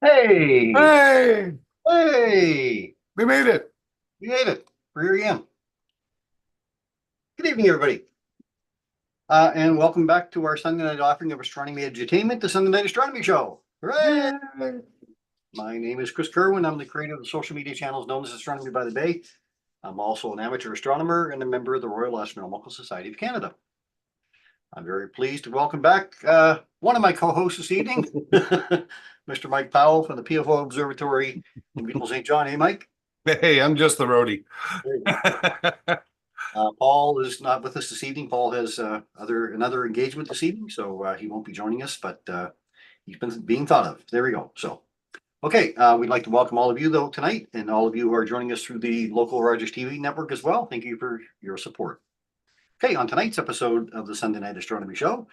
Hey, Hey, hey, we made it. we made it. We're here again. Good evening, everybody. And welcome back to our Sunday night offering of astronomy edutainment, the Sunday Night Astronomy Show. Hooray! Yay. My name is Chris Kerwin. I'm the creator of the social media channels known as Astronomy by the Bay. I'm also an amateur astronomer and a member of the Royal Astronomical Society of Canada. I'm very pleased to welcome back one of my co-hosts this evening, Mr. Mike Powell from the PFO Observatory in beautiful St. John. Hey, Mike. Hey, I'm just the roadie. There you go. Paul is not with us this evening. Paul has another engagement this evening, so he won't be joining us, but he's been being thought of. There we go. So, okay, we'd like to welcome all of you though tonight, and all of you who are joining us through the local Rogers TV network as well. Thank you for your support. Okay, on tonight's episode of the Sunday Night Astronomy Show.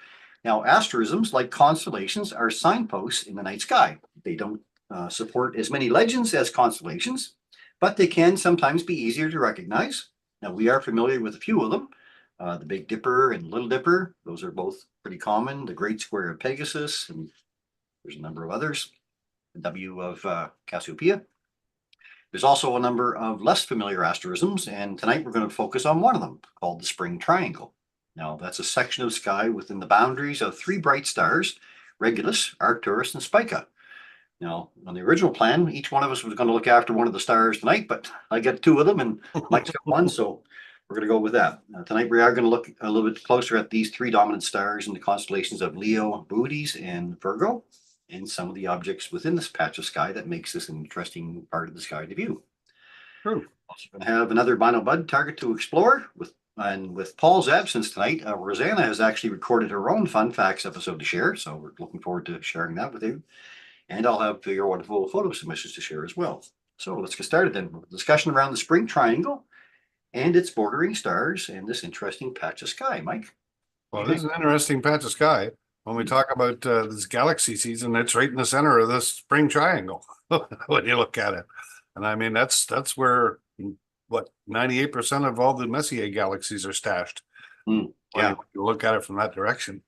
Now, asterisms, like constellations, are signposts in the night sky. They don't support as many legends as constellations, but they can sometimes be easier to recognize. Now, we are familiar with a few of them. The Big Dipper and Little Dipper, those are both pretty common. The Great Square of Pegasus, and there's a number of others. The W of Cassiopeia. There's also a number of less familiar asterisms, and tonight we're going to focus on one of them called the Spring Triangle. Now, that's a section of sky within the boundaries of three bright stars, Regulus, Arcturus, and Spica. Now, on the original plan, each one of us was going to look after one of the stars tonight, but I got two of them and Mike's got one, so we're going to go with that. Tonight, we are going to look a little bit closer at these three dominant stars in the constellations of Leo, Boötes, and Virgo, and some of the objects within this patch of sky that makes this an interesting part of the sky to view. True. Also going to have another Bino Bud target to explore with Paul's absence tonight. Rosanna has actually recorded her own fun facts episode to share, so we're looking forward to sharing that with you. And I'll have your wonderful photo submissions to share as well. So let's get started then with a discussion around the Spring Triangle and its bordering stars and this interesting patch of sky. Mike, what Well, do you this is think? an interesting patch of sky. When we talk about this galaxy season, it's right in the center of this spring triangle when you look at it. And I mean, that's where what 98% of all the Messier galaxies are stashed when Yeah, you look at it from that direction.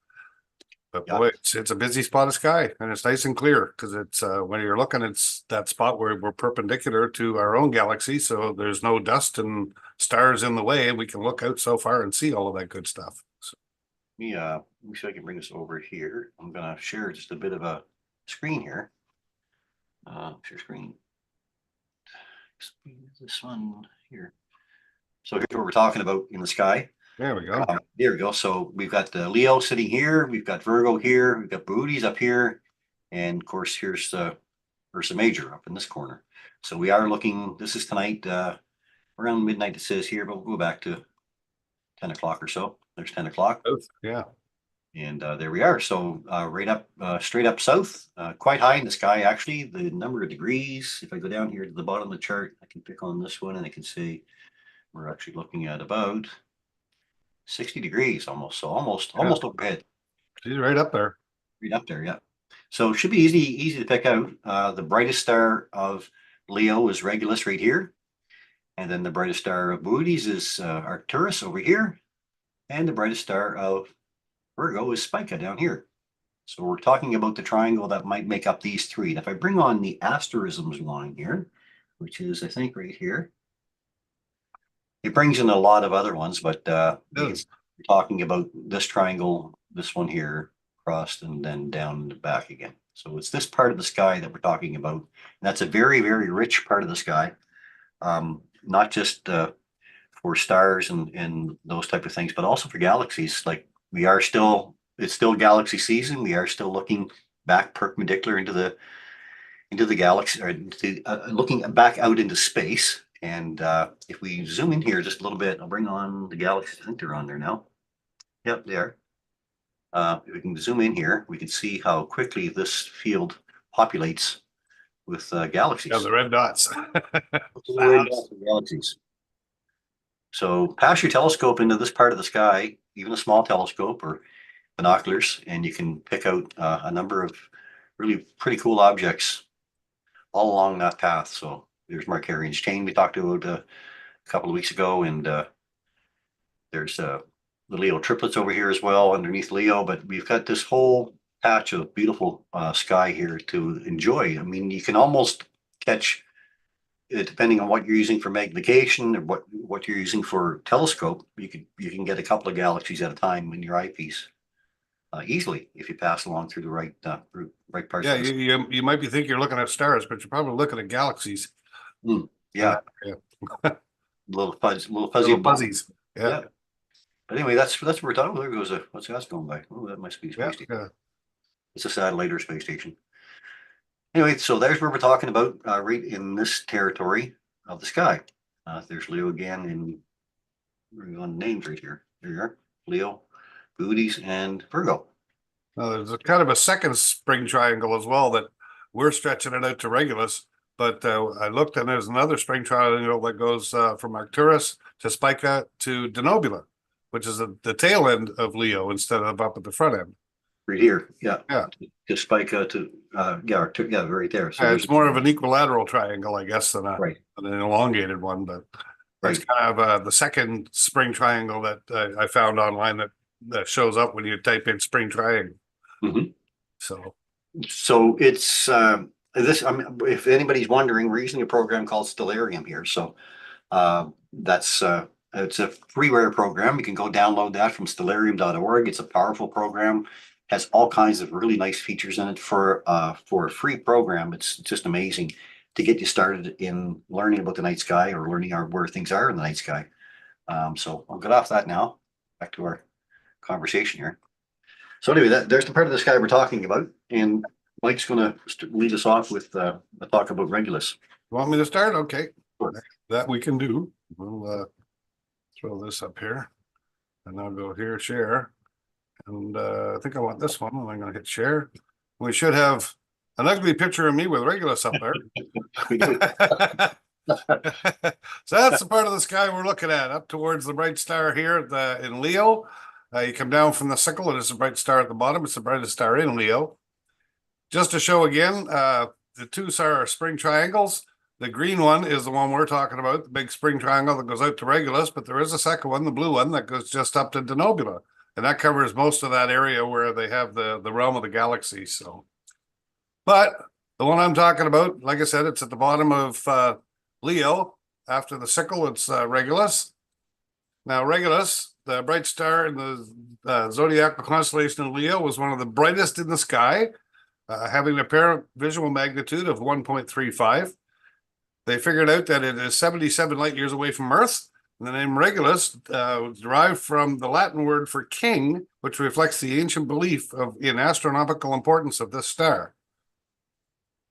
But yeah. boy, it's a busy spot of sky, and it's nice and clear because it's when you're looking, it's that spot where we're perpendicular to our own galaxy, so there's no dust and stars in the way, and we can look out so far and see all of that good stuff. So, Let me see if I can bring this over here. I'm going to share just a bit of a screen here. Share screen. This one here. So here's what we're talking about in the sky. there we go. There we go. So we've got the Leo sitting here. We've got Virgo here. We've got Boötes up here. And of course, here's Ursa Major up in this corner. So we are looking, this is tonight, around midnight it says here, but we'll go back to 10 o'clock or so. There's 10 o'clock. Yeah. And there we are. So straight up south, quite high in the sky, actually. The number of degrees, if I go down here to the bottom of the chart, I can pick on this one and I can see we're actually looking at about 60 degrees almost. So Yeah. almost overhead. She's right up there. Right up there, yeah. So it should be easy to pick out. The brightest star of Leo is Regulus right here. And then the brightest star of Boötes is Arcturus over here. And the brightest star of Virgo is Spica down here. So we're talking about the triangle that might make up these three. And if I bring on the asterisms line here, which is, I think, right here, it brings in a lot of other ones, but It we're is. talking about this triangle, this one here, crossed and then down and back again. So it's this part of the sky that we're talking about. And that's a very, very rich part of the sky, not just for stars and those type of things, but also for galaxies. Like it's still galaxy season. We are still looking back perpendicular into the galaxy, or looking back out into space. And if we zoom in here just a little bit, I'll bring on the galaxies. I think they're on there now. Yep, they are. If we can zoom in here, we can see how quickly this field populates with Yeah, galaxies. the red dots. Red Clouds. dots of galaxies. So pass your telescope into this part of the sky, even a small telescope or binoculars, and you can pick out a number of really pretty cool objects all along that path. So there's Markarian's chain we talked about a couple of weeks ago, and there's the Leo triplets over here as well underneath Leo. But we've got this whole patch of beautiful sky here to enjoy. I mean, you can almost catch, depending on what you're using for magnification or what you're using for telescope, you can get a couple of galaxies at a time in your eyepiece easily if you pass along through the right parts Yeah, of the. you might be thinking you're looking at stars, but you're probably looking at galaxies. Mm, yeah, Yeah, little fuzzy little ball. fuzzies. Yeah, Yeah. But anyway, that's what we're talking about. There goes a what's that going by? Oh, that must be a yeah, space station. yeah. It's a satellite or space station. Anyway, so there's where we're talking about right in this territory of the sky. There's Leo again, and we're on names right here. There you are, Leo, Booties, and Virgo. There's a kind of a second spring triangle as well that we're stretching it out to Regulus. But I looked and there's another spring triangle that goes from Arcturus to Spica to Denobula, which is the tail end of Leo instead of up at the front end. Right here, yeah, Yeah, to Spica to yeah, right there. So there's it's more of an equilateral triangle, I guess, right, than an elongated one. But that's right. kind of the second spring triangle that I found online that shows up when you type in spring triangle. Mhm. So So it's this. I mean, if anybody's wondering, we're using a program called Stellarium here. So that's it's a freeware program. You can go download that from stellarium.org. It's a powerful program, has all kinds of really nice features in it for a free program. It's just amazing to get you started in learning about the night sky or learning where things are in the night sky. So I'll get off that now. Back to our conversation here. So anyway, there's the part of the sky we're talking about, and Mike's going to lead us off with a talk about Regulus. want me to start? Okay, Sure. that we can do. We'll throw this up here, and I'll go here, share, and I think I want this one. And I'm going to hit share. We should have an ugly picture of me with Regulus up there. We do. So that's the part of the sky we're looking at, up towards the bright star here in Leo. You come down from the sickle, and it's a bright star at the bottom. It's the brightest star in Leo. Just to show again, the two are spring triangles. The green one is the one we're talking about, the big spring triangle that goes out to Regulus, but there is a second one, the blue one, that goes just up to Denobula. And that covers most of that area where they have the realm of the galaxy. So, but the one I'm talking about, like I said, it's at the bottom of Leo. After the sickle, it's Regulus. Now, Regulus, the bright star in the zodiacal constellation of Leo, was one of the brightest in the sky, having an apparent visual magnitude of 1.35. They figured out that it is 77 light years away from Earth. And the name Regulus was derived from the Latin word for king, which reflects the ancient belief in astronomical importance of this star.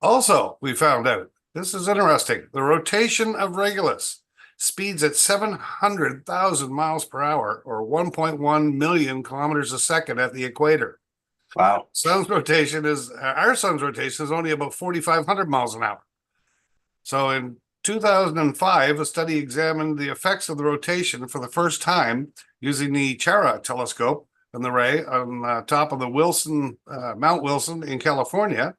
Also, we found out, this is interesting, the rotation of Regulus speeds at 700,000 miles per hour, or 1.1 million kilometers a second at the equator. Wow. Our sun's rotation is only about 4,500 miles an hour. So in 2005, a study examined the effects of the rotation for the first time using the Chara telescope and the ray on top of the Mount Wilson in California.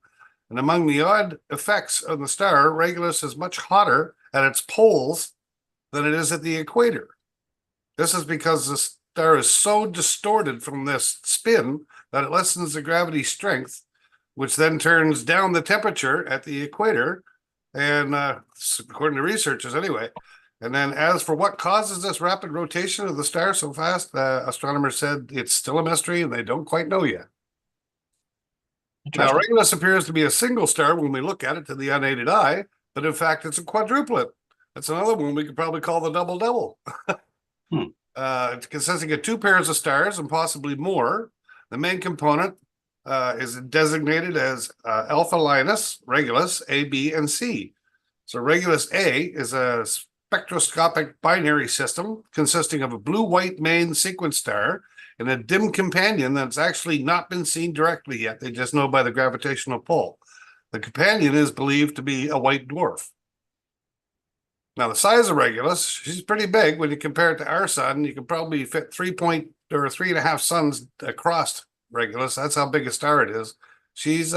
And among the odd effects of the star, Regulus is much hotter at its poles than it is at the equator. This is because the star is so distorted from this spin that it lessens the gravity strength, which then turns down the temperature at the equator, and according to researchers anyway. And then as for what causes this rapid rotation of the star so fast, astronomers said it's still a mystery and they don't quite know yet. Now, Regulus appears to be a single star when we look at it to the unaided eye, but in fact, it's a quadruplet. That's another one we could probably call the double-double. It's consisting of two pairs of stars and possibly more. The main component is designated as Alpha Linus, Regulus, A, B, and C. So Regulus A is a spectroscopic binary system consisting of a blue-white main sequence star and a dim companion that's actually not been seen directly yet. They just know by the gravitational pull. The companion is believed to be a white dwarf. Now, the size of Regulus, she's pretty big. When you compare it to our sun, you can probably fit 3.5 suns across Regulus. That's how big a star it is. She's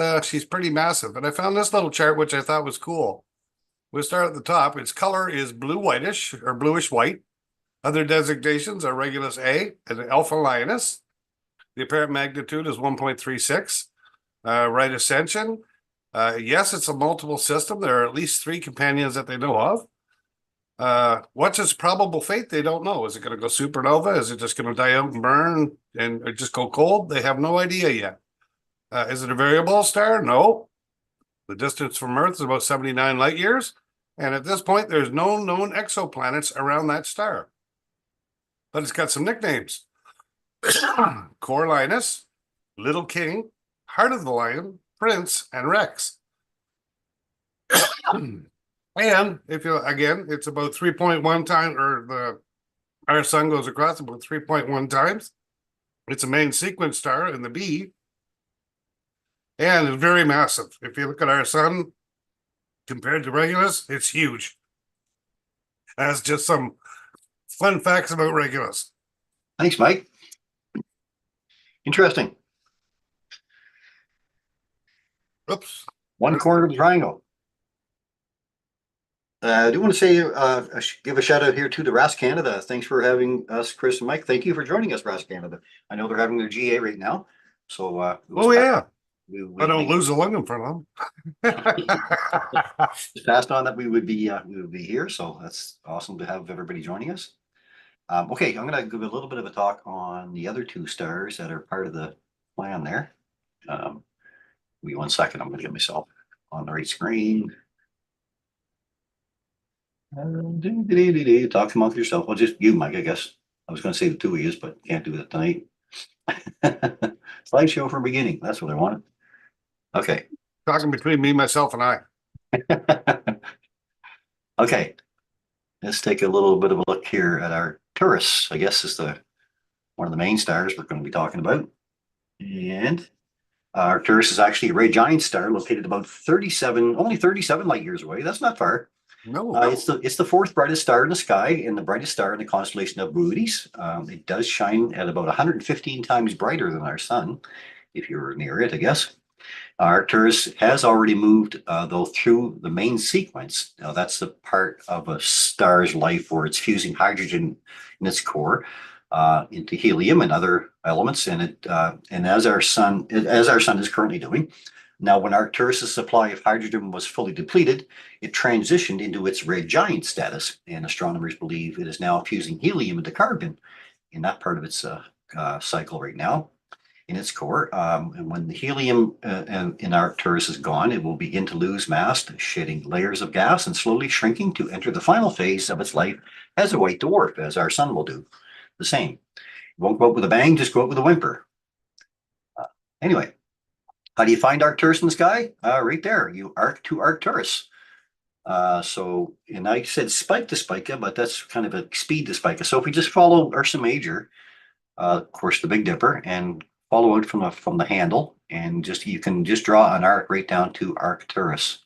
pretty massive. And I found this little chart, which I thought was cool. We'll start at the top. Its color is blue-whitish or bluish-white. Other designations are Regulus A and Alpha Linus. The apparent magnitude is 1.36. right ascension. Yes, it's a multiple system. There are at least 3 companions that they know of. What's its probable fate? They don't know. Is it going to go supernova? Is it just going to die out and burn and or just go cold? They have no idea yet. Is it a variable star? No. The distance from Earth is about 79 light years. And at this point, there's no known exoplanets around that star. But it's got some nicknames. Coriolanus, Little King, Heart of the Lion, Prince, and Rex. And if you again, it's about 3.1 times, or our sun goes across about 3.1 times. It's a main sequence star in the B, and it's very massive. If you look at our sun compared to Regulus, it's huge. That's just some fun facts about Regulus. Thanks, Mike. Interesting. Oops. One corner of the triangle. I do want to say, give a shout out here to the RAS Canada. Thanks for having us, Chris and Mike. Thank you for joining us, RAS Canada. I know they're having their GA right now. So, oh, yeah. We I don't lose a lung in front of them. Passed on that we would be here. So that's awesome to have everybody joining us. Okay, I'm going to give a little bit of a talk on the other 2 stars that are part of the plan there. Give me 1 second. I'm going to get myself on the right screen. Talk amongst yourself. Well, just you, Mike, I guess. I was going to say the 2 of you, but can't do that tonight. Slideshow from beginning. That's what I wanted. Okay. Talking between me, myself, and I. Okay. Let's take a little bit of a look here at Arcturus. I guess is one of the main stars we're going to be talking about. And Arcturus is actually a red giant star located about only 37 light years away. That's not far. No. It's the 4th brightest star in the sky and the brightest star in the constellation of Bootes. It does shine at about 115 times brighter than our sun, if you're near it, I guess. Arcturus has already moved, though, through the main sequence. Now, that's the part of a star's life where it's fusing hydrogen in its core into helium and other elements, and as our sun is currently doing. Now, when Arcturus' supply of hydrogen was fully depleted, it transitioned into its red giant status, and astronomers believe it is now fusing helium into carbon in that part of its cycle right now in its core. And when the helium in Arcturus is gone, it will begin to lose mass, shedding layers of gas and slowly shrinking to enter the final phase of its life as a white dwarf, as our sun will do the same. It won't go out with a bang, just go out with a whimper. Anyway. How do you find Arcturus in the sky? Right there. You arc to Arcturus. And I said spike to Spica, but that's kind of a speed to Spica. So if we just follow Ursa Major, of course, the Big Dipper, and follow it from the handle, and you can just draw an arc right down to Arcturus.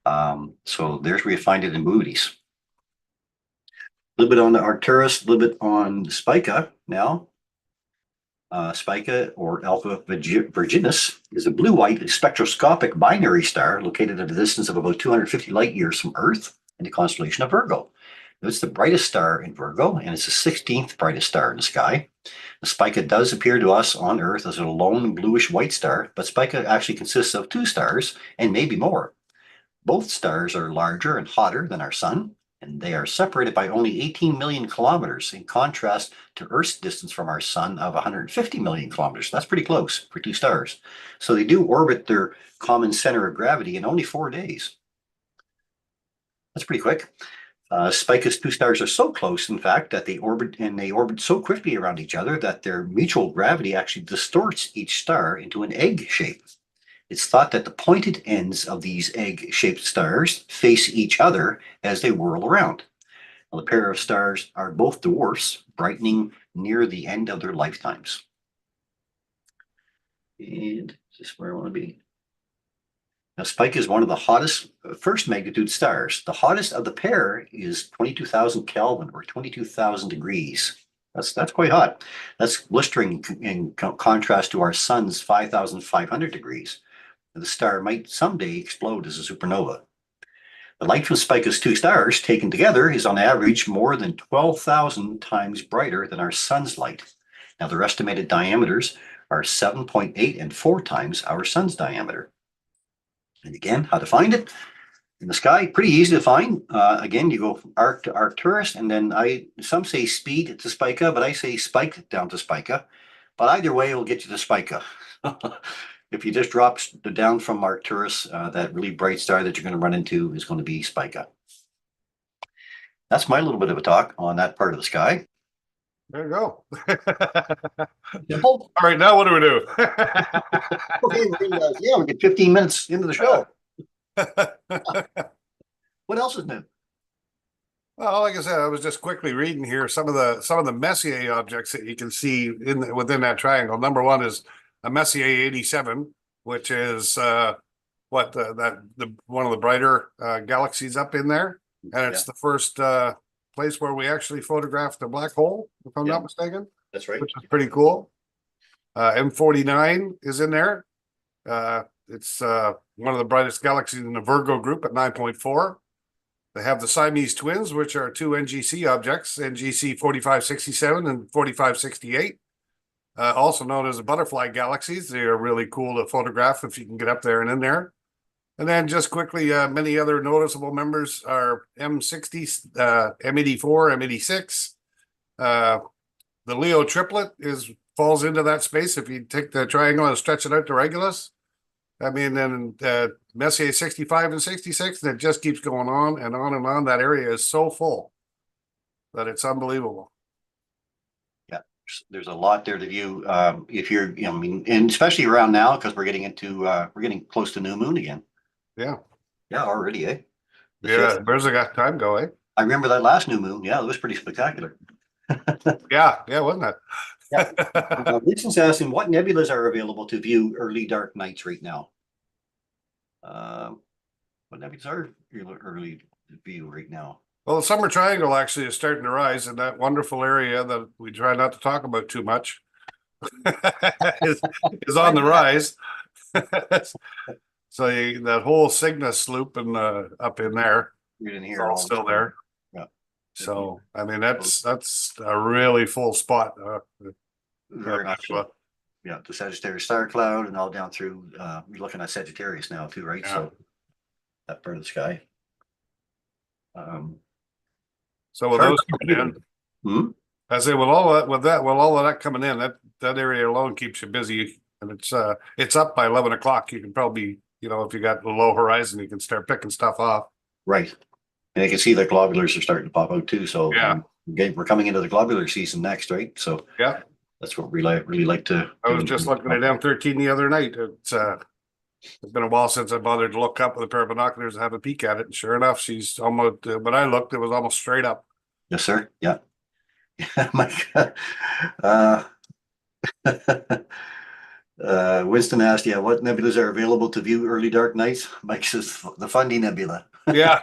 So there's where you find it in Bootes. A little bit on the Arcturus, a little bit on the Spica now. Spica, or Alpha Virginis, is a blue-white spectroscopic binary star located at a distance of about 250 light years from Earth in the constellation of Virgo. It's the brightest star in Virgo, and it's the 16th brightest star in the sky. The Spica does appear to us on Earth as a lone bluish-white star, but Spica actually consists of 2 stars and maybe more. Both stars are larger and hotter than our sun, and they are separated by only 18 million kilometers, in contrast to Earth's distance from our sun of 150 million kilometers. That's pretty close for 2 stars. So they do orbit their common center of gravity in only 4 days. That's pretty quick. Spica's 2 stars are so close, in fact, that they orbit so quickly around each other that their mutual gravity actually distorts each star into an egg shape. It's thought that the pointed ends of these egg-shaped stars face each other as they whirl around. Now, the pair of stars are both dwarfs, brightening near the end of their lifetimes. And this is where I want to be. Now, Spica is one of the hottest first magnitude stars. The hottest of the pair is 22,000 Kelvin, or 22,000 degrees. That's quite hot. That's blistering in contrast to our sun's 5,500 degrees. The star might someday explode as a supernova. The light from Spica's 2 stars taken together is on average more than 12,000 times brighter than our sun's light. Now, their estimated diameters are 7.8 and 4 times our sun's diameter. And again, how to find it in the sky, pretty easy to find. Again, you go from arc to Arcturus, and then some say speed to Spica, but I say spike down to Spica. But either way, it'll get you to Spica. If you just drop down from Arcturus, that really bright star that you're going to run into is going to be Spica. That's my little bit of a talk on that part of the sky. There you go. Simple. All right, now what do we do? Okay, we get 15 minutes into the show. What else is new? Well, like I said, I was just quickly reading here some of the Messier objects that you can see within that triangle. Number one is a Messier 87, which is one of the brighter galaxies up in there, and it's the first place where we actually photographed a black hole, if I'm not mistaken. That's right. Which is pretty cool. M49 is in there. It's one of the brightest galaxies in the Virgo group at 9.4. They have the Siamese twins, which are two NGC objects, NGC 4567 and 4568, also known as the butterfly galaxies. They are really cool to photograph if you can get up there and in there. And then just quickly, many other noticeable members are M60, M84, M86. The Leo triplet falls into that space if you take the triangle and stretch it out to Regulus. I mean, then Messier 65 and 66, and it just keeps going on and on and on. That area is so full that it's unbelievable. Yeah, there's a lot there to view. If you're, I mean, and especially around now, because we're getting close to new moon again. Yeah. Yeah, already, eh? Yeah, where's the time go, eh? I remember that last new moon. Yeah, it was pretty spectacular. Yeah, wasn't it? Yeah. Vincent's asking what nebulas are available to view early dark nights right now. What nebulas are early to view right now? Well, the summer triangle actually is starting to rise in that wonderful area that we try not to talk about too much. is on the rise. So that whole Cygnus loop and up in there, you didn't hear all still there. Yeah. So I mean that's a really full spot. Very much so. Yeah, the Sagittarius star cloud and all down through. You're looking at Sagittarius now too, right? Yeah. So that part of the sky. So with those coming in, I say with all of that coming in, that area alone keeps you busy, and it's up by 11 o'clock. You can probably, if you got the low horizon, you can start picking stuff off. Right. And you can see the globulars are starting to pop out too. So yeah, we're coming into the globular season next, right? So yeah, that's what we really like to. I was just looking at M13 the other night. It's been a while since I bothered to look up with a pair of binoculars and have a peek at it. And sure enough, she's almost. When I looked, it was almost straight up. Yes, sir. Yeah. My God. Winston asked, what nebulas are available to view early dark nights? Mike says the Fundy Nebula. Yeah,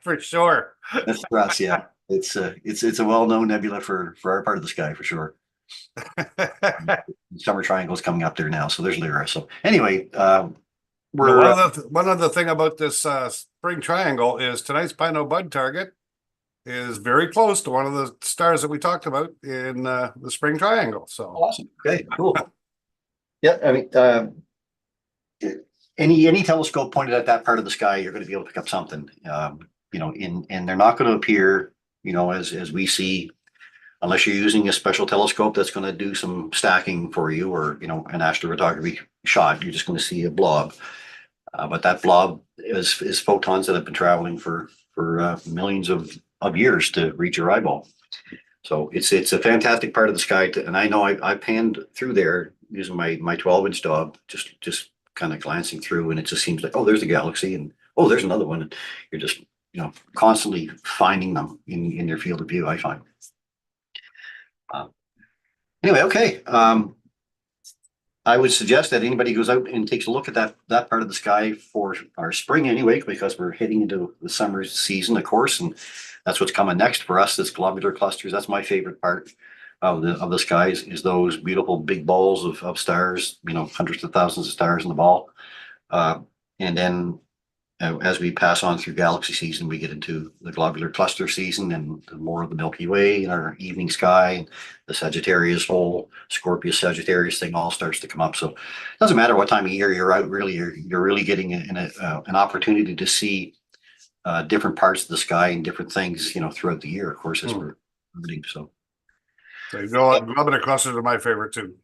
for sure. That's for us, yeah. It's a well-known nebula for our part of the sky for sure. Summer triangle's coming up there now, so there's Lyra. So anyway, one other thing about this spring triangle is tonight's Pino Bud target is very close to one of the stars that we talked about in the spring triangle. So awesome. Okay, cool. Yeah, I mean, any telescope pointed at that part of the sky, you're going to be able to pick up something. And they're not going to appear, as we see, unless you're using a special telescope that's going to do some stacking for you, or an astrophotography shot. You're just going to see a blob, but that blob is photons that have been traveling for millions of years to reach your eyeball. So it's a fantastic part of the sky, and I know I panned through there using my 12-inch Dob, just kind of glancing through, and it just seems like, oh, there's a galaxy, and oh, there's another one, and you're just constantly finding them in their field of view, I find. Anyway, okay. I would suggest that anybody goes out and takes a look at that part of the sky for our spring anyway, because we're heading into the summer season, of course, and that's what's coming next for us. This globular clusters. That's my favorite part of the skies, is those beautiful big balls of stars. Hundreds of thousands of stars in the ball, and then as we pass on through galaxy season, we get into the globular cluster season and more of the Milky Way in our evening sky. The Sagittarius whole Scorpius Sagittarius thing all starts to come up. So it doesn't matter what time of year you're out, really, you're really getting an opportunity to see different parts of the sky and different things, throughout the year, of course, as we're moving. So globular clusters are my favorite too.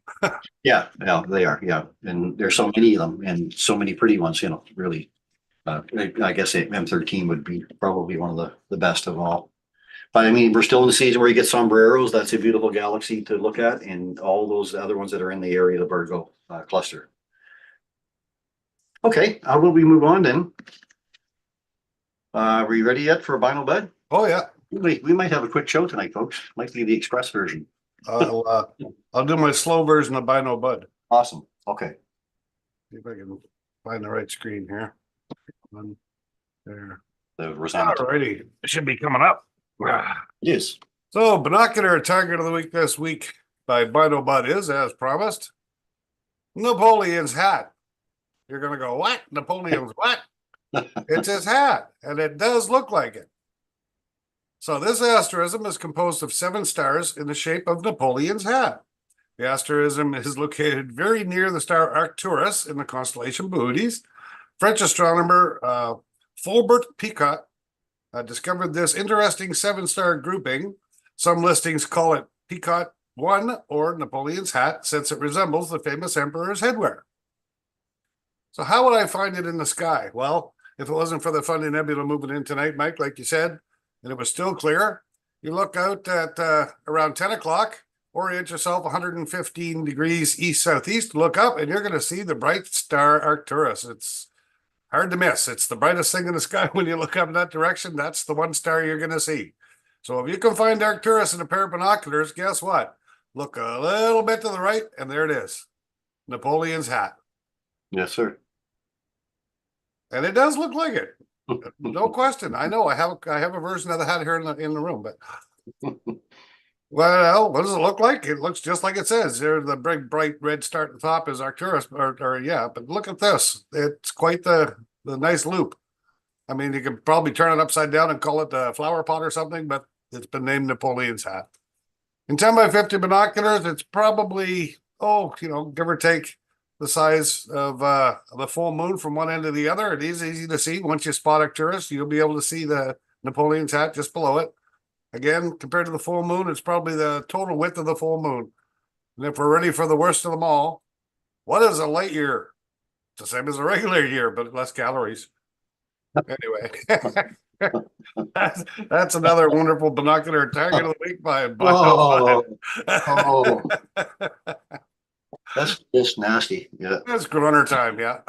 yeah, they are. Yeah. And there's so many of them and so many pretty ones, really. I guess M13 would be probably one of the best of all. But I mean, we're still in the season where you get sombreros. That's a beautiful galaxy to look at, and all those other ones that are in the area of the Virgo cluster. Okay, how will we move on then? Are you ready yet for a Bino Bud? Oh yeah. We might have a quick show tonight, folks. Might be the express version. I'll do my slow version of Bino Bud. Awesome. Okay. See if I can find the right screen here. One there. The Rosanna. Alrighty, it should be coming up. It is. So, binocular target of the week this week by Bino Bud is, as promised, Napoleon's hat. You're gonna go, what? Napoleon's what? It's his hat, and it does look like it. So this asterism is composed of 7 stars in the shape of Napoleon's hat. The asterism is located very near the star Arcturus in the constellation Boötes. French astronomer Fulbert Picot discovered this interesting 7-star grouping. Some listings call it Picot 1 or Napoleon's hat, since it resembles the famous emperor's headwear. So how would I find it in the sky? Well, if it wasn't for the funny nebula moving in tonight, Mike, like you said, and it was still clear, you look out at around 10 o'clock, orient yourself 115 degrees east-southeast, look up, and you're going to see the bright star Arcturus. It's hard to miss. It's the brightest thing in the sky. When you look up in that direction, that's the one star you're going to see. So if you can find Arcturus in a pair of binoculars, guess what? Look a little bit to the right, and there it is. Napoleon's hat. Yes, sir. And it does look like it. No question. I know I have a version of the hat here in the room, but well, what does it look like? It looks just like it says. There's the big bright red star at the top is Arcturus, or yeah, but look at this. It's quite the nice loop. I mean, you could probably turn it upside down and call it a flower pot or something, but it's been named Napoleon's hat. In 10 by 50 binoculars, it's probably, give or take the size of the full moon from one end to the other. It is easy to see. Once you spot Arcturus, you'll be able to see the Napoleon's hat just below it. Again, compared to the full moon, it's probably the total width of the full moon. And if we're ready for the worst of them all, what is a light year? It's the same as a regular year, but less calories. Anyway, that's another wonderful binocular target of the week by That's just nasty. Yeah. That's grunner time, yeah.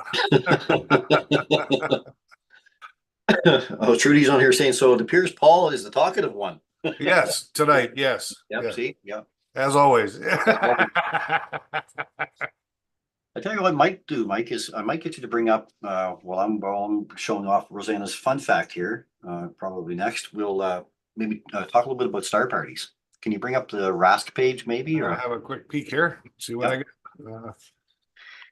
Oh, Trudy's on here saying, so it appears Paul is the talkative one. Yes, tonight, yes. Yep, yeah. see? Yeah. As always. I tell you what I might do, Mike, is I might get you to bring up, while I'm showing off Rosanna's fun fact here, probably next, we'll maybe talk a little bit about star parties. Can you bring up the RASC page maybe? I'll Or have a quick peek here, see what I get.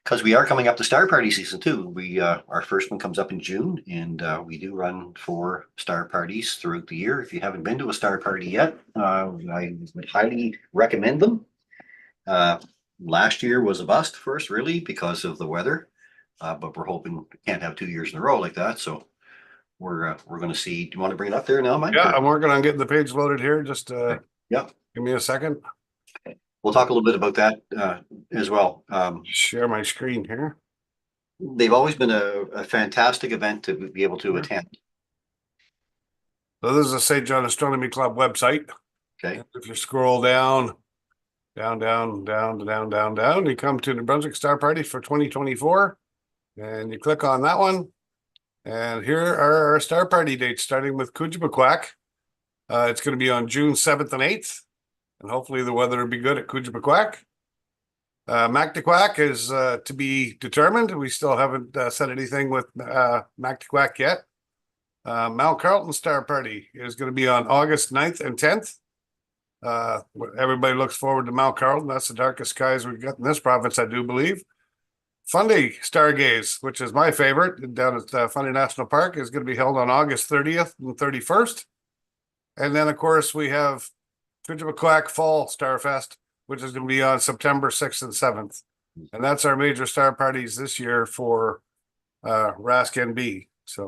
because we are coming up to star party season too. We our first one comes up in June, and we do run 4 star parties throughout the year. If you haven't been to a star party yet, I would highly recommend them. Last year was a bust for us, really, because of the weather, but we're hoping we can't have 2 years in a row like that. So we're going to see. Do you want to bring it up there now, Mike? Yeah, I'm working on getting the page loaded here. Just yeah, give me a second. We'll talk a little bit about that as well. Share my screen here. They've always been a fantastic event to be able to attend. So this is the St. John Astronomy Club website. Okay. If you scroll down, down, you come to New Brunswick Star Party for 2024, and you click on that one. And here are our star party dates, starting with Kujibaquack. It's going to be on June 7th and 8th. And hopefully the weather will be good at Kujibaquack. Mactaquack is to be determined. We still haven't said anything with Mactaquack yet. Mount Carlton Star Party is going to be on August 9th and 10th. Everybody looks forward to Mount Carlton. That's the darkest skies we've got in this province, I do believe. Fundy Stargaze, which is my favorite, down at Fundy National Park, is going to be held on August 30th and 31st. And then, of course, we have Coojabaqua Fall Starfest, which is going to be on September 6th and 7th. And that's our major star parties this year for Rask NB. So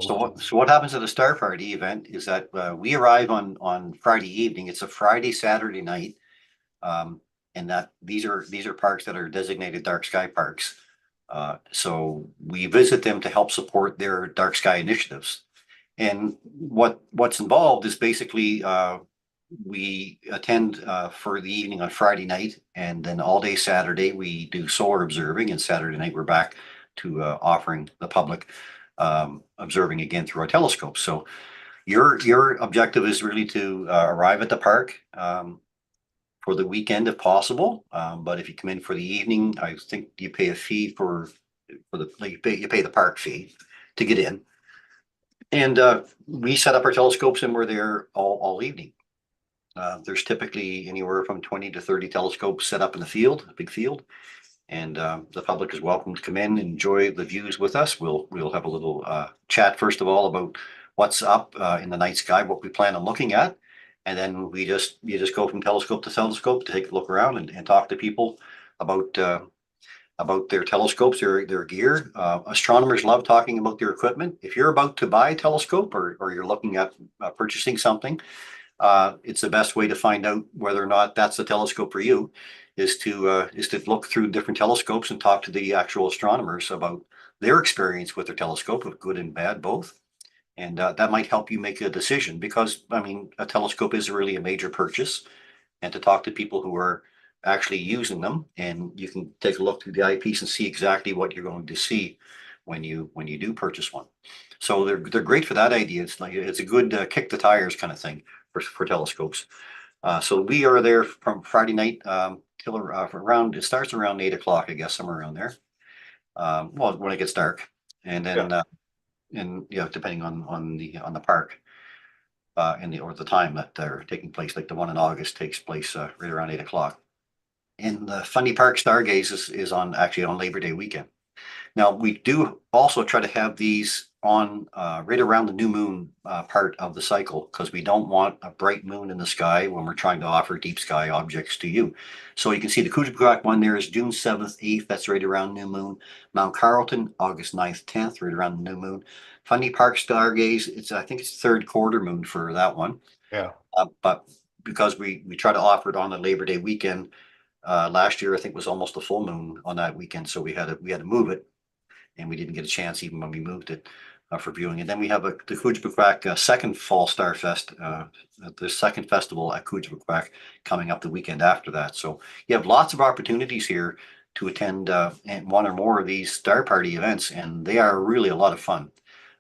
what happens at a star party event is that we arrive on Friday evening. It's a Friday, Saturday night. And that these are parks that are designated dark sky parks. So we visit them to help support their dark sky initiatives. And what's involved is basically we attend for the evening on Friday night, and then all day Saturday we do solar observing, and Saturday night we're back to offering the public observing again through our telescopes. So your objective is really to arrive at the park for the weekend if possible. But if you come in for the evening, I think you pay a fee for the like you pay the park fee to get in. And we set up our telescopes and we're there all evening. There's typically anywhere from 20 to 30 telescopes set up in the field, a big field. And the public is welcome to come in and enjoy the views with us. We'll have a little chat first of all about what's up in the night sky, what we plan on looking at. And then you just go from telescope to telescope to take a look around and talk to people about their telescopes, their gear. Astronomers love talking about their equipment. If you're about to buy a telescope or you're looking at purchasing something, it's the best way to find out whether or not that's the telescope for you is to look through different telescopes and talk to the actual astronomers about their experience with their telescope, of good and bad both. And that might help you make a decision because, I mean, a telescope is really a major purchase. And to talk to people who are actually using them, and you can take a look through the eyepiece and see exactly what you're going to see when you do purchase one. So they're great for that idea. It's a good kick the tires kind of thing for telescopes. So we are there from Friday night till around, it starts around 8 o'clock, I guess, somewhere around there. Well, when it gets dark, and then and depending on the park or the time that they're taking place, like the one in August takes place right around 8 o'clock. And the Fundy Park Stargaze is on actually on Labor Day weekend. Now, we do also try to have these on right around the new moon part of the cycle because we don't want a bright moon in the sky when we're trying to offer deep sky objects to you. So you can see the Coojabaqua one there is June 7th, 8th. That's right around new moon. Mount Carlton, August 9th, 10th, right around the new moon. Fundy Park Stargaze, I think it's third quarter moon for that one. Yeah. But because we try to offer it on the Labor Day weekend, last year I think was almost a full moon on that weekend, so we had to move it, and we didn't get a chance even when we moved it for viewing. And then we have the Coojabaqua second Fall Star Fest, the second festival at Coojabaqua coming up the weekend after that. So you have lots of opportunities here to attend one or more of these star party events, and they are really a lot of fun.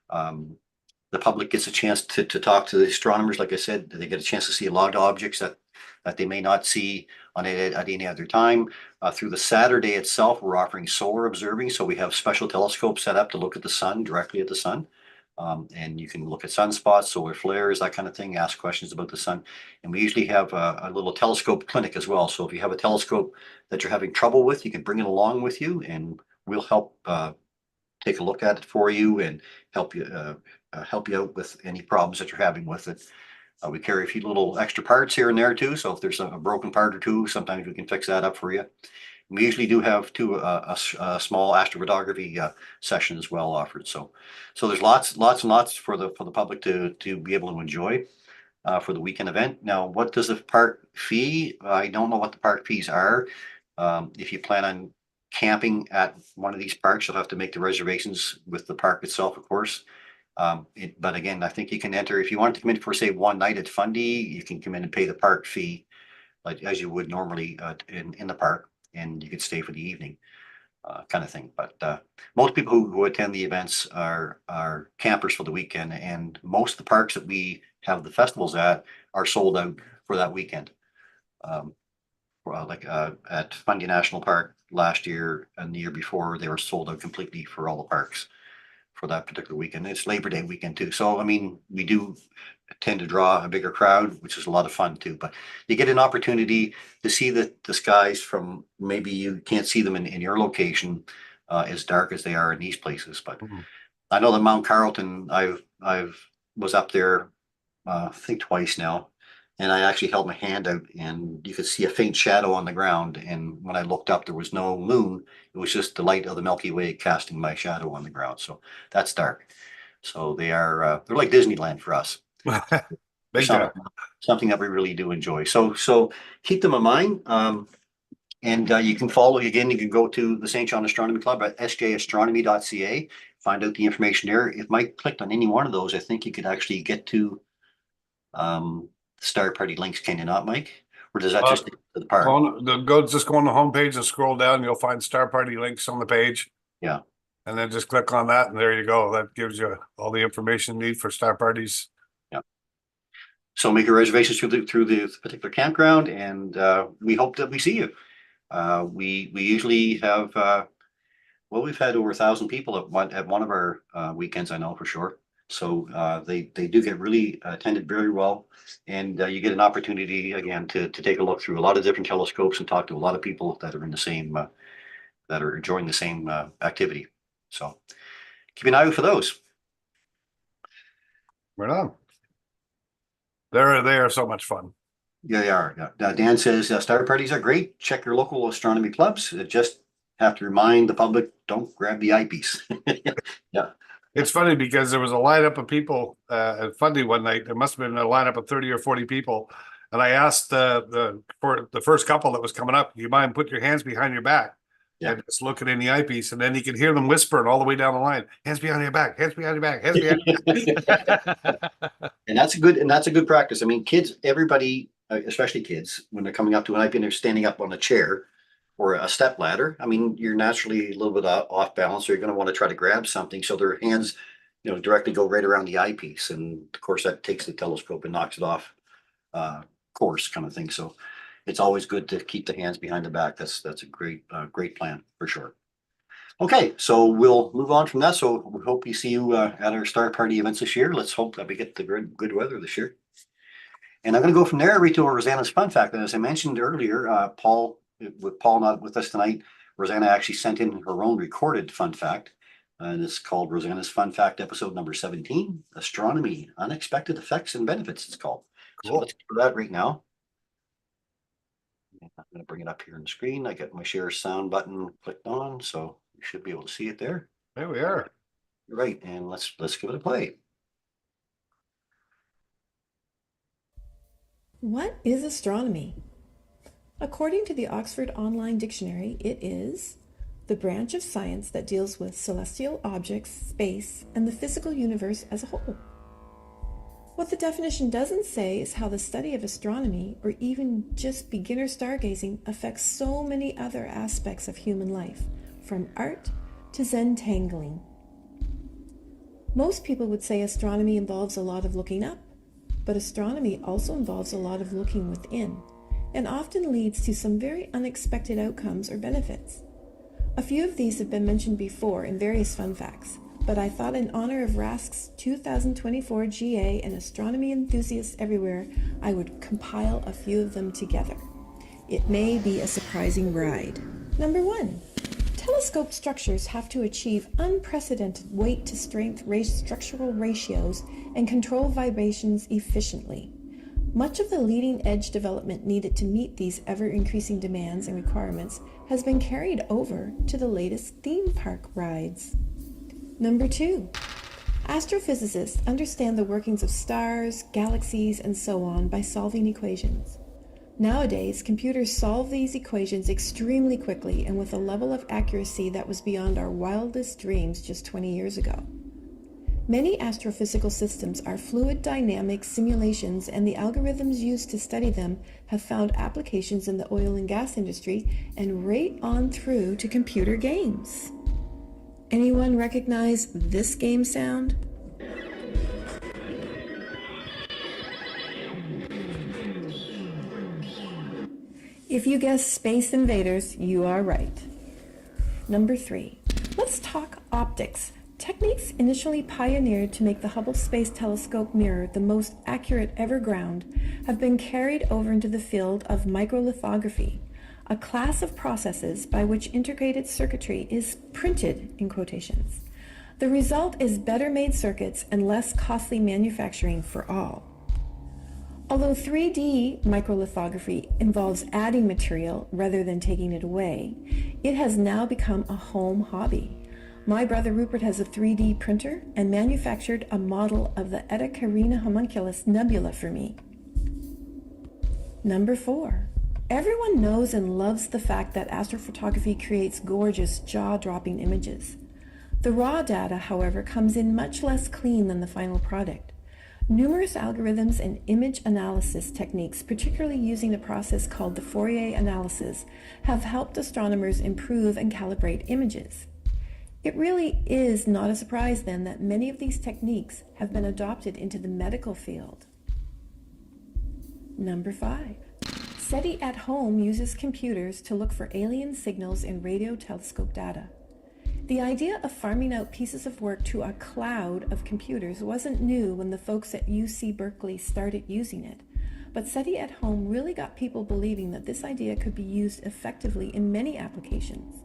The public gets a chance to talk to the astronomers. Like I said, they get a chance to see a lot of objects that they may not see at any other time. Through the Saturday itself, we're offering solar observing. So we have special telescopes set up to look at the sun, directly at the sun. And you can look at sunspots, solar flares, that kind of thing, ask questions about the sun. And we usually have a little telescope clinic as well. So if you have a telescope that you're having trouble with, you can bring it along with you and we'll help take a look at it for you and help you out with any problems that you're having with it. We carry a few little extra parts here and there too. So if there's a broken part or two, sometimes we can fix that up for you. We usually do have a small astrophotography session as well offered. So there's lots and lots for the public to be able to enjoy for the weekend event. Now, what does the park fee? I don't know what the park fees are. If you plan on camping at one of these parks, you'll have to make the reservations with the park itself, of course. But again, I think you can enter if you want to come in for say one night at Fundy, you can come in and pay the park fee like as you would normally in the park, and you could stay for the evening, kind of thing. But most people who attend the events are campers for the weekend, and most of the parks that we have the festivals at are sold out for that weekend. Like at Fundy National Park last year and the year before, they were sold out completely for all the parks for that particular weekend. It's Labor Day weekend too. So, I mean, we do tend to draw a bigger crowd, which is a lot of fun too. But you get an opportunity to see the skies from maybe you can't see them in your location. as dark as they are in these places. But Mhm. I know that Mount Carlton, I've was up there, I think twice now. And I actually held my hand out and you could see a faint shadow on the ground. And when I looked up, there was no moon. It was just the light of the Milky Way casting my shadow on the ground. So that's dark. So they're like Disneyland for us. They're Big time. something that we really do enjoy. So keep them in mind. And you can follow again. You can go to the St. John Astronomy Club at sjastronomy.ca. Find out the information there. If Mike clicked on any one of those, I think you could actually get to Star Party links. Can you not, Mike? Or does that Uh, just take you to the park? just go on the homepage and scroll down. You'll find Star Party links on the page. Yeah. And then just click on that, and there you go. That gives you all the information you need for Star Parties. Yeah. So make your reservations through the particular campground, and we hope that we see you. We usually have well, we've had over 1,000 people at one of our weekends, I know for sure. So they do get really attended very well, and you get an opportunity again to take a look through a lot of different telescopes and talk to a lot of people that are in the same that are enjoying the same activity. So keep an eye out for those. Right on. They are so much fun. Yeah, they are. Yeah. Dan says star parties are great. Check your local astronomy clubs. Just have to remind the public, don't grab the eyepiece. Yeah. It's funny because there was a lineup of people at Fundy one night. There must have been a lineup of 30 or 40 people. And I asked for the first couple that was coming up, do you mind put your hands behind your back? Yeah. And just looking in the eyepiece, and then you could hear them whispering all the way down the line. Hands behind your back, hands behind your back, hands behind your back. And that's a good practice. I mean, kids, everybody, especially kids, when they're coming up to an eye and they're standing up on a chair or a step ladder. I mean, you're naturally a little bit off balance, so you're going to want to try to grab something. So their hands, directly go right around the eyepiece, and of course that takes the telescope and knocks it off course, kind of thing. So it's always good to keep the hands behind the back. That's a great plan for sure. Okay, so we'll move on from that. So we hope we see you at our Star Party events this year. Let's hope that we get the good weather this year. And I'm going to go from there right to Rosanna's fun fact. And as I mentioned earlier, with Paul not with us tonight, Rosanna actually sent in her own recorded fun fact. And it's called Rosanna's Fun Fact, episode number 17, Astronomy, Unexpected Effects and Benefits, it's called. So Cool. let's do that right now. I'm going to bring it up here on the screen. I got my share sound button clicked on, so you should be able to see it there. There we are. Right, and let's give it a play. What is astronomy? According to the Oxford Online Dictionary, it is the branch of science that deals with celestial objects, space, and the physical universe as a whole. What the definition doesn't say is how the study of astronomy, or even just beginner stargazing, affects so many other aspects of human life, from art to Zen tangling. Most people would say astronomy involves a lot of looking up, but astronomy also involves a lot of looking within, and often leads to some very unexpected outcomes or benefits. A few of these have been mentioned before in various fun facts, but I thought in honor of Rask's 2024 GA and astronomy enthusiasts everywhere, I would compile a few of them together. It may be a surprising ride. Number 1. Telescope structures have to achieve unprecedented weight-to-strength structural ratios and control vibrations efficiently. Much of the leading-edge development needed to meet these ever-increasing demands and requirements has been carried over to the latest theme park rides. Number 2. Astrophysicists understand the workings of stars, galaxies, and so on by solving equations. Nowadays, computers solve these equations extremely quickly and with a level of accuracy that was beyond our wildest dreams just 20 years ago. Many astrophysical systems are fluid dynamic simulations, and the algorithms used to study them have found applications in the oil and gas industry and right on through to computer games. Anyone recognize this game sound? If you guessed Space Invaders, you are right. Number 3. Let's talk optics. Techniques initially pioneered to make the Hubble Space Telescope mirror the most accurate ever ground have been carried over into the field of microlithography, a class of processes by which integrated circuitry is printed in quotations. The result is better made circuits and less costly manufacturing for all. Although 3D microlithography involves adding material rather than taking it away, it has now become a home hobby. My brother Rupert has a 3D printer and manufactured a model of the Eta Carina Homunculus Nebula for me. Number 4. Everyone knows and loves the fact that astrophotography creates gorgeous, jaw-dropping images. The raw data, however, comes in much less clean than the final product. Numerous algorithms and image analysis techniques, particularly using a process called the Fourier analysis, have helped astronomers improve and calibrate images. It really is not a surprise then that many of these techniques have been adopted into the medical field. Number 5. SETI at home uses computers to look for alien signals in radio telescope data. The idea of farming out pieces of work to a cloud of computers wasn't new when the folks at UC Berkeley started using it, but SETI at home really got people believing that this idea could be used effectively in many applications.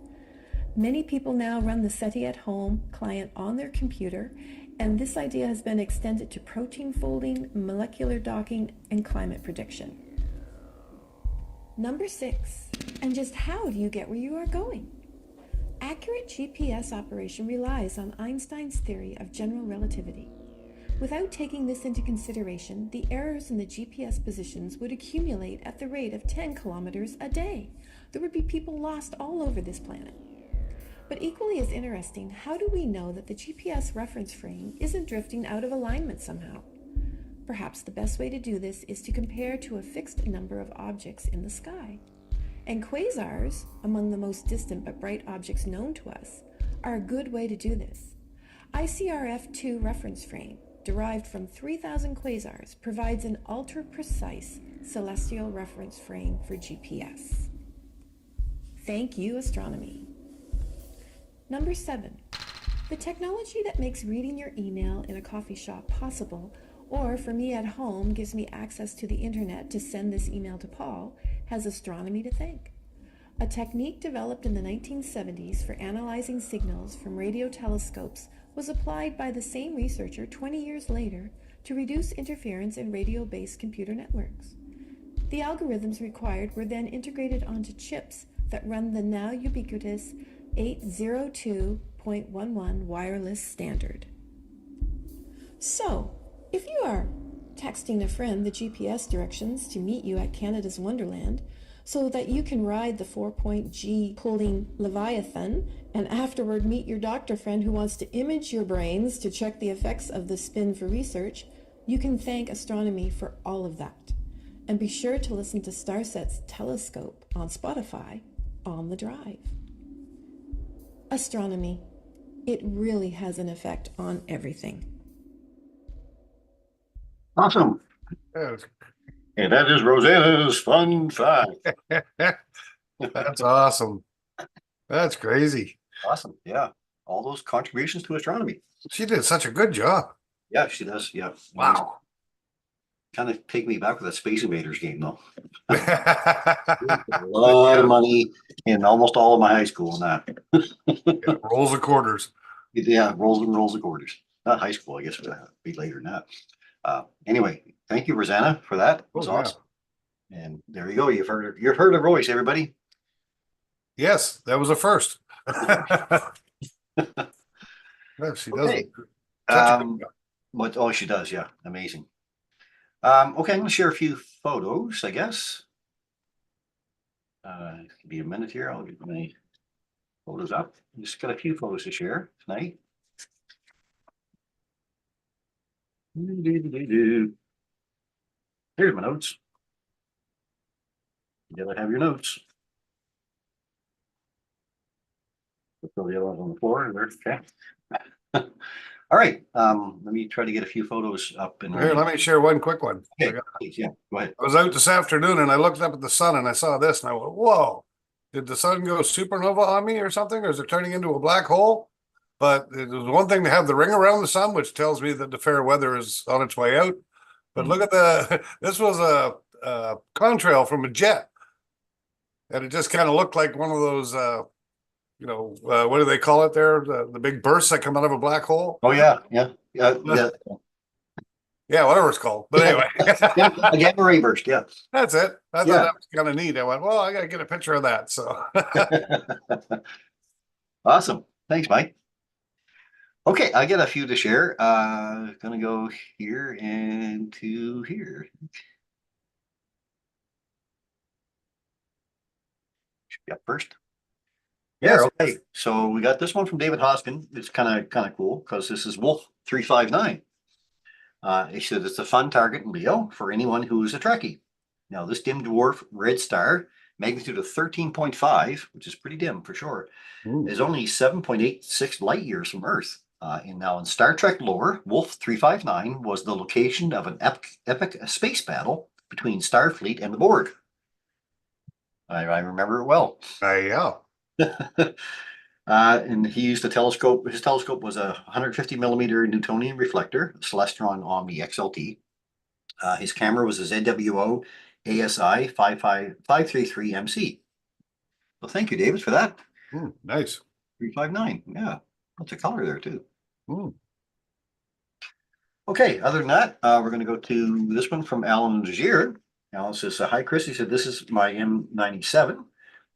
Many people now run the SETI at home client on their computer, and this idea has been extended to protein folding, molecular docking, and climate prediction. Number 6. And just how do you get where you are going? Accurate GPS operation relies on Einstein's theory of general relativity. Without taking this into consideration, the errors in the GPS positions would accumulate at the rate of 10 kilometers a day. There would be people lost all over this planet. But equally as interesting, how do we know that the GPS reference frame isn't drifting out of alignment somehow? Perhaps the best way to do this is to compare to a fixed number of objects in the sky. And quasars, among the most distant but bright objects known to us, are a good way to do this. ICRF-2 reference frame, derived from 3,000 quasars, provides an ultra-precise celestial reference frame for GPS. Thank you, astronomy. Number 7. The technology that makes reading your email in a coffee shop possible, or for me at home gives me access to the internet to send this email to Paul, has astronomy to thank. A technique developed in the 1970s for analyzing signals from radio telescopes was applied by the same researcher 20 years later to reduce interference in radio-based computer networks. The algorithms required were then integrated onto chips that run the now ubiquitous 802.11 wireless standard. So, if you are texting a friend the GPS directions to meet you at Canada's Wonderland so that you can ride the 4-point G pulling Leviathan and afterward meet your doctor friend who wants to image your brains to check the effects of the spin for research, you can thank astronomy for all of that. And be sure to listen to Starset's Telescope on Spotify on the drive. Astronomy. It really has an effect on everything. Awesome. Yes. And that is Rosanna's fun fact. That's awesome. That's crazy. Awesome. Yeah. All those contributions to astronomy. She did such a good job. Yeah, she does. Yeah. Wow. Kind of take me back with that Space Invaders game, though. Yeah, A lot of money in almost all of my high school on that. rolls of quarters. Yeah, rolls and rolls of quarters. Not high school, I guess it would be later than that. Anyway, thank you, Rosanna, for that. It was Oh, yeah. awesome. And there you go. You've heard her voice, everybody. Yes, that was a first. Yeah, she does Okay. such a good job. Oh, she does. Yeah, amazing. Okay, I'm going to share a few photos, I guess. Give me a minute here. I'll get my photos up. Just got a few photos to share tonight. Here's my notes. You gotta have your notes. Throw the other ones on the floor. There, okay. All right. Let me try to get a few photos up. Here, let me share one quick one. Okay, please, yeah, go ahead. I was out this afternoon and I looked up at the sun and I saw this and I went, whoa, did the sun go supernova on me or something? Or is it turning into a black hole? But it was one thing to have the ring around the sun, which tells me that the fair weather is on its way out. But look at this was a contrail from a jet. And it just kind of looked like one of those, what do they call it there? The big bursts that come out of a black hole? Oh, yeah, yeah, yeah. Yeah, whatever it's called. But anyway, A gamma ray burst, yeah. that's it. I thought Yeah. that was kind of neat. I went, well, I got to get a picture of that. So, Awesome. Thanks, Mike. Okay, I get a few to share. Gonna go here and to here. Should be up first. yes. Yeah, okay. So we got this one from David Hoskin. It's kind of cool because this is Wolf 359. He said it's a fun target in Leo for anyone who is a Trekkie. Now, this dim dwarf red star, magnitude of 13.5, which is pretty dim for sure, Ooh. is only 7.86 light years from Earth. And now in Star Trek lore, Wolf 359 was the location of an epic space battle between Starfleet and the Borg. I remember it well. Yeah. And he used a telescope. His telescope was a 150 millimeter Newtonian reflector, Celestron Omni XLT. His camera was a ZWO ASI 533 MC. Well, thank you, David, for that. Nice. 359. Yeah, lots of color there too. Ooh. Okay, other than that, we're going to go to this one from Alan Gier. Alan says, hi, Chris. He said, this is my M97,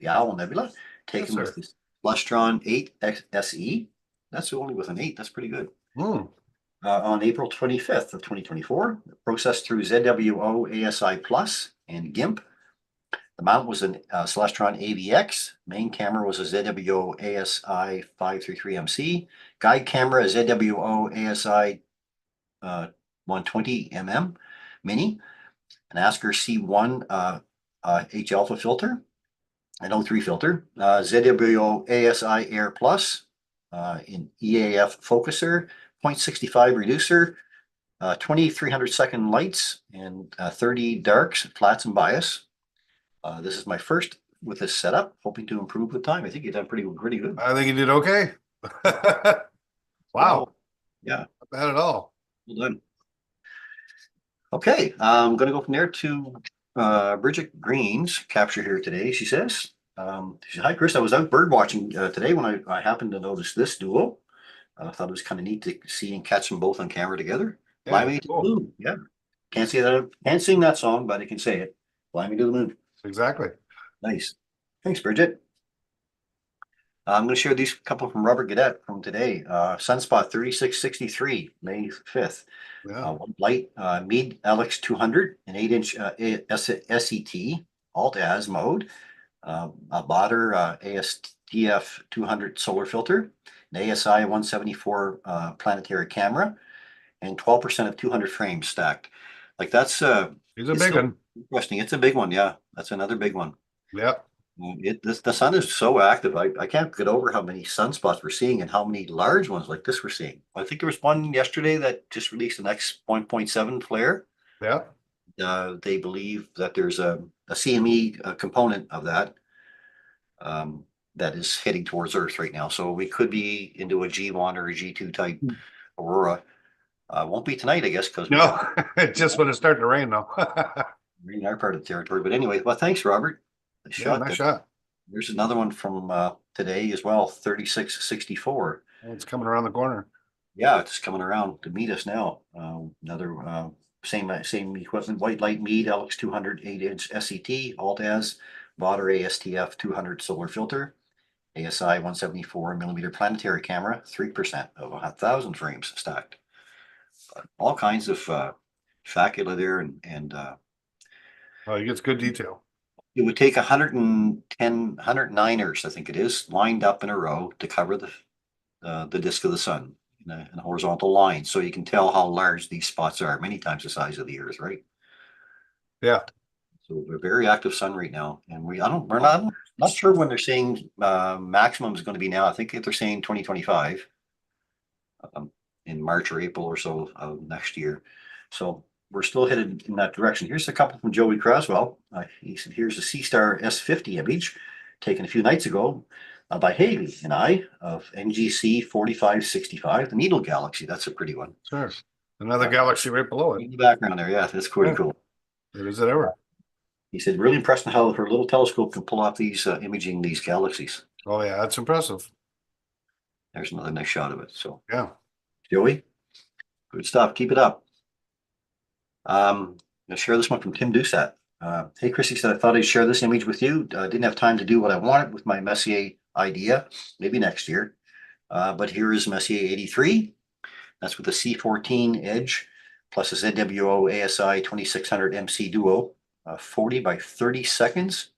the Owl Nebula, taken Yes, with this Celestron 8 SE. That's only with an 8. That's pretty good. On April 25th of 2024, processed through ZWO ASI Plus and GIMP. The mount was an Celestron AVX. Main camera was a ZWO ASI 533 MC. Guide camera, a ZWO ASI 120 mm mini. An Asker C1 H alpha filter. An O3 filter. ZWO ASI Air Plus. In EAF focuser. 0.65 reducer. 2300 second lights and 30 darks, flats, and bias. This is my first with this setup, hoping to improve with time. I think you've done pretty good. I think you did okay. Wow. Yeah. Not bad at all. Well done. Okay, I'm going to go from there to Bridget Green's capture here today. She says, hi, Chris. I was out bird watching today when I happened to notice this duo. I thought it was kind of neat to see and catch them both on camera together. Fly me to the moon. Yeah. Can't sing that song, but I can say it. Fly me to the moon. Exactly. Nice. Thanks, Bridget. I'm going to share these couple from Robert Gadet from today. Sunspot 3663, May 5th. Yeah. One light Meade LX 200, an 8-inch SET, alt as mode. A Botter ASTF 200 solar filter, an ASI 174 planetary camera, and 12% of 200 frames stacked. Like that's He's a big one. Interesting. It's a big one. Yeah, that's another big one. Yep. The sun is so active. I can't get over how many sunspots we're seeing and how many large ones like this we're seeing. I think there was one yesterday that just released an X1.7 flare. Yeah. They believe that there's a CME component of that that is heading towards Earth right now. So we could be into a G1 or a G2 type aurora. Won't be tonight, I guess, because no, just when it's starting to rain, though. we're in our part of the territory. But anyway, well, thanks, Robert. Nice shot. There's another one from today as well, 3664. It's coming around the corner. Yeah, it's coming around to meet us now. Another same equipment, white light Meade LX 200 8-inch SET, alt as Botter ASTF 200 solar filter, ASI 174 millimeter planetary camera, 3% of 1,000 frames stacked. All kinds of facula there and Oh, he gets good detail. it would take 110, 109ers, I think it is, lined up in a row to cover the disk of the sun in a horizontal line. So you can tell how large these spots are, many times the size of the Earth, right? Yeah. So we're very active sun right now. And we're not sure when they're saying maximum is going to be now. I think they're saying 2025 in March or April or so of next year. So we're still headed in that direction. Here's a couple from Joey Craswell. He said, here's a C-Star S50 image taken a few nights ago by Haley and I of NGC 4565, the Needle Galaxy. That's a pretty one. Sure. Another galaxy right below it. In the background there, yeah, that's pretty cool. It is it ever. He said, really impressed with how her little telescope can pull off these imaging these galaxies. Oh, yeah, that's impressive. There's another nice shot of it. So, Yeah. Joey, good stuff. Keep it up. I'll share this one from Tim Doucet. Hey, Chrissy said, I thought I'd share this image with you. Didn't have time to do what I wanted with my Messier idea, maybe next year. But here is Messier 83. That's with a C14 edge plus a ZWO ASI 2600 MC Duo, 40 by 30 seconds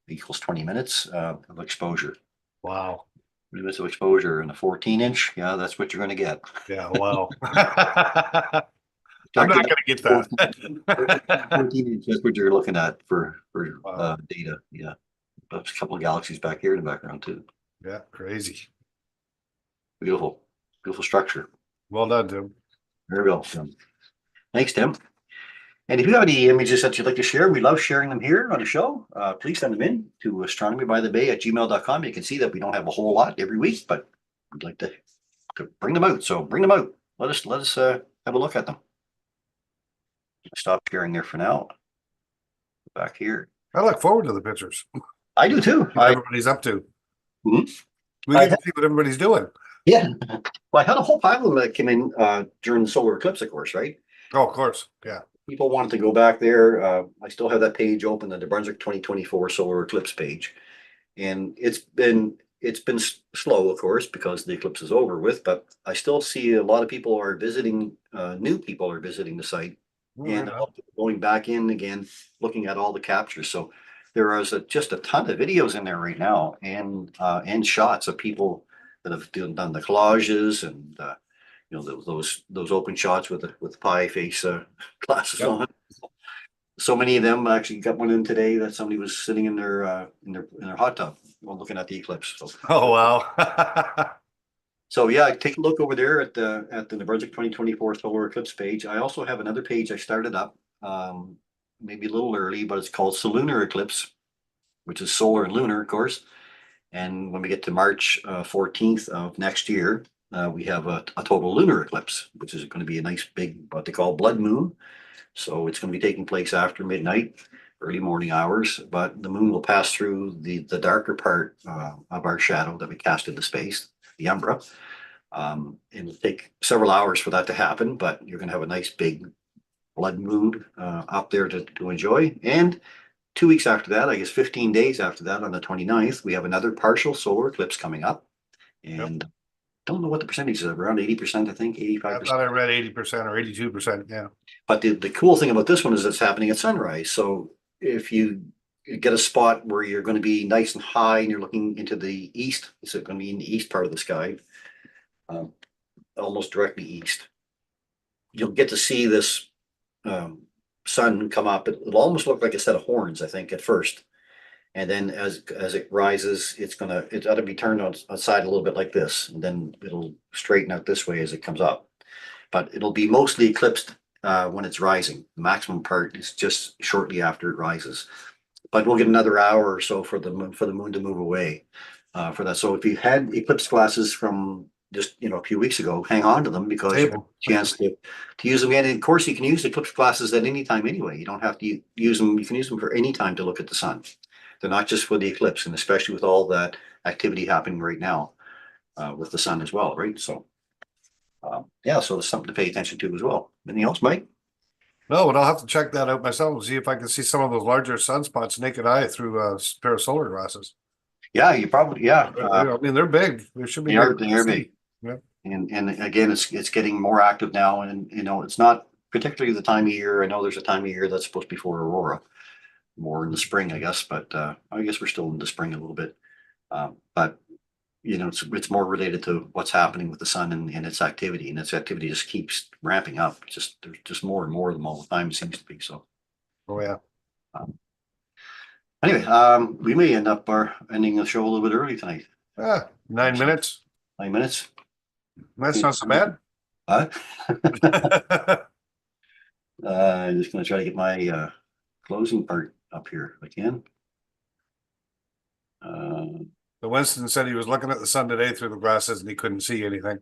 equals 20 minutes of exposure. Wow. 20 minutes of exposure and a 14-inch. Yeah, that's what you're going to get. Yeah, wow. I'm not going to get that. 14-inch, that's what you're looking at for Wow. data. Yeah. There's a couple of galaxies back here in the background too. Yeah, crazy. Beautiful, beautiful structure. Well done, Tim. Very well. Thanks, Tim. And if you have any images that you'd like to share, we love sharing them here on the show. Please send them in to astronomybythebay@gmail.com. You can see that we don't have a whole lot every week, but we'd like to bring them out. So bring them out. Let us have a look at them. Stop sharing there for now. Back here. I look forward to the pictures. I do too. What everybody's up to. Mhm. We get to see what everybody's doing. Yeah. Well, I had a whole pile of them that came in during the solar eclipse, of course, right? Oh, of course. Yeah. People wanted to go back there. I still have that page open, the New Brunswick 2024 solar eclipse page. And it's been slow, of course, because the eclipse is over with, but I still see a lot of people are visiting, new people are visiting the site. And going back in again, looking at all the captures. So there is just a ton of videos in there right now, and shots of people that have done the collages and those open shots with the pie face glasses on. So many of them actually got one in today that somebody was sitting in their hot tub while looking at the eclipse. So, oh wow. So yeah, take a look over there at the New Brunswick 2024 solar eclipse page. I also have another page I started up, maybe a little early, but it's called Solunar Eclipse, which is solar and lunar, of course. And when we get to March 14th of next year, we have a total lunar eclipse, which is going to be a nice big, what they call blood moon. So it's going to be taking place after midnight, early morning hours, but the moon will pass through the darker part of our shadow that we cast into space, the umbra. It'll take several hours for that to happen, but you're going to have a nice big blood moon up there to enjoy. And 2 weeks after that, I guess 15 days after that, on the 29th, we have another partial solar eclipse coming up. And don't know what the percentage is, around 80%, I think, 85%. I thought I read 80% or 82%. Yeah. But the cool thing about this one is it's happening at sunrise. So if you get a spot where you're going to be nice and high and you're looking into the east, it's going to be in the east part of the sky, almost directly east, you'll get to see this sun come up. It'll almost look like a set of horns, I think, at first. And then as it rises, it ought to be turned on its side a little bit like this, and then it'll straighten out this way as it comes up. But it'll be mostly eclipsed when it's rising. The maximum part is just shortly after it rises. But we'll get another hour or so for the moon to move away for that. So if you had eclipse glasses from just a few weeks ago, hang on to them, because you have a chance to use them again. And of course, you can use eclipse glasses at any time anyway. You don't have to use them. You can use them for any time to look at the sun. They're not just for the eclipse, and especially with all that activity happening right now with the sun as well, right? So, yeah, so there's something to pay attention to as well. Anything else, Mike? No, but I'll have to check that out myself and see if I can see some of those larger sunspots naked eye through a pair of solar glasses. Yeah, you probably, yeah. I mean, they're big. They should be. They're big. Yeah. And again, it's getting more active now, and it's not particularly the time of year. I know there's a time of year that's supposed to be for aurora, more in the spring, I guess, but I guess we're still in the spring a little bit. But it's more related to what's happening with the sun and its activity, and its activity just keeps ramping up. There's just more and more of them all the time, it seems to be. So, oh yeah. Anyway, we may end up ending the show a little bit early tonight. 9 minutes. 9 minutes. That's not so bad. Huh? I'm just going to try to get my closing part up here if I can. The Winston said he was looking at the sun today through the glasses and he couldn't see anything.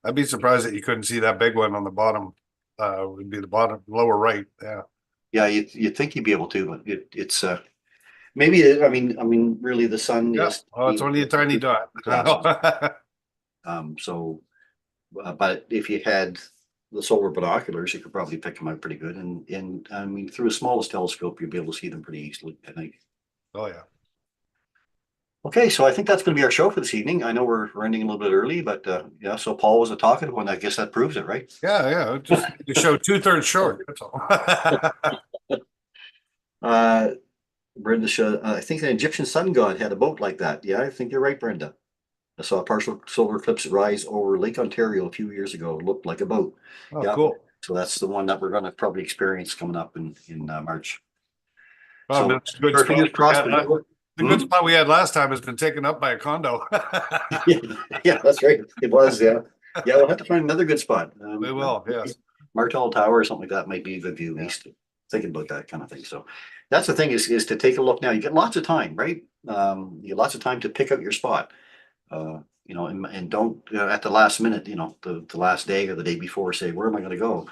I'd be surprised that you couldn't see that big one on the bottom. Would be the bottom lower right. Yeah. Yeah, you'd think you'd be able to, but it's maybe, I mean, really the sun Yeah, is. oh, it's only a tiny dot. So, but if you had the solar binoculars, you could probably pick them out pretty good. And I mean, through the smallest telescope, you'll be able to see them pretty easily, I think. Oh, yeah. Okay, so I think that's going to be our show for this evening. I know we're ending a little bit early, but yeah, so Paul was a talkative one. I guess that proves it, right? Yeah, yeah, just to show 2/3 short, that's all. Uh, Brenda, I think the Egyptian sun god had a boat like that. Yeah, I think you're right, Brenda. I saw a partial solar eclipse rise over Lake Ontario a few years ago. It looked like a boat. Oh, Yeah. cool. So that's the one that we're going to probably experience coming up in March. Oh, So that's a good our spot. fingers crossed. The good spot we had last time has been taken up by a condo. Yeah, yeah, that's right. It was, yeah. Yeah, we'll have to find another good spot. We will, yes. Martel Tower or something like that might be a good view east. Thinking about that kind of thing. So that's the thing is to take a look now. You get lots of time, right? You get lots of time to pick out your spot. And don't at the last minute, the last day or the day before, say, where am I going to go?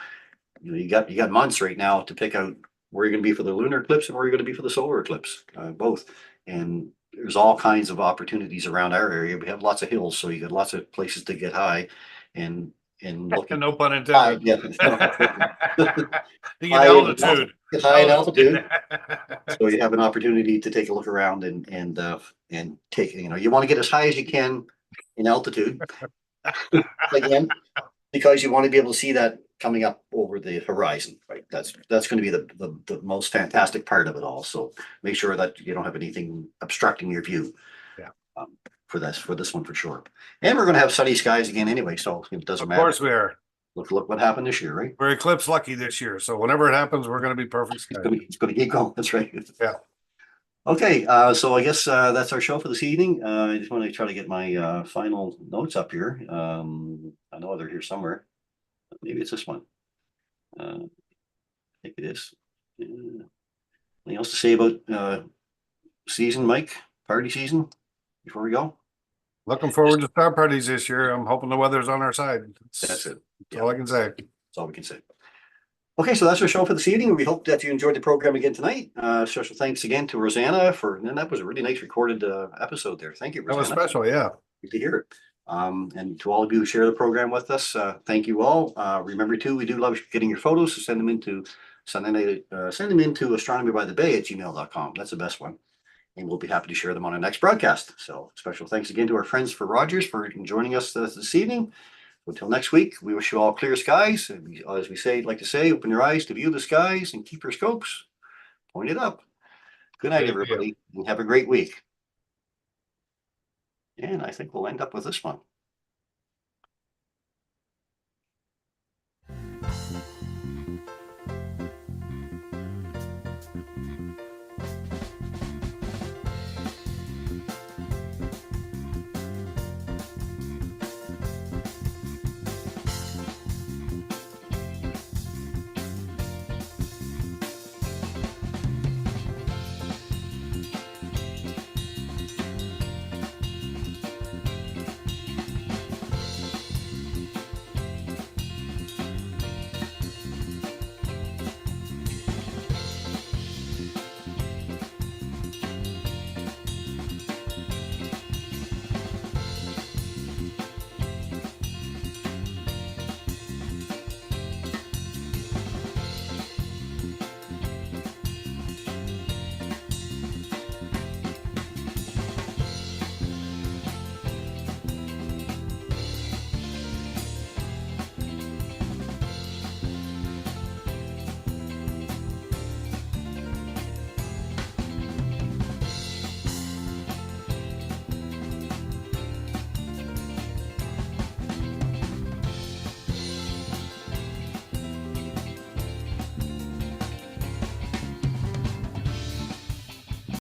You got months right now to pick out where you're going to be for the lunar eclipse and where you're going to be for the solar eclipse, both. And there's all kinds of opportunities around our area. We have lots of hills, so you got lots of places to get high and looking No pun high. intended. Yeah. To get altitude. High in altitude. So you have an opportunity to take a look around and take, you want to get as high as you can in altitude. Again, because you want to be able to see that coming up over the horizon, right? That's going to be the most fantastic part of it all. So make sure that you don't have anything obstructing your view. Yeah. For this one for sure. And we're going to have sunny skies again anyway, so it doesn't matter. Of course we are. Look what happened this year, right? We're eclipse lucky this year, so whenever it happens, we're going to be perfect. It's going to keep going. That's right. Yeah. Okay, so I guess that's our show for this evening. I just want to try to get my final notes up here. I know they're here somewhere. Maybe it's this one. I think it is. Anything else to say about season, Mike? Party season before we go? Looking forward to star parties this year. I'm hoping the weather's on our side. That's it. That's all I can say. That's all we can say. Okay, so that's our show for this evening. We hope that you enjoyed the program again tonight. Special thanks again to Rosanna and that was a really nice recorded episode there. Thank you, That Rosanna. was special, yeah. Good to hear it. And to all of you who share the program with us, thank you all. Remember too, we do love getting your photos, so send them into astronomybythebay@gmail.com. That's the best one. And we'll be happy to share them on our next broadcast. So special thanks again to our friends for Rogers for joining us this evening. Until next week, we wish you all clear skies. As we like to say, open your eyes to view the skies and keep your scopes pointed up. Good night, everybody, and have a great week. And I think we'll end up with this one.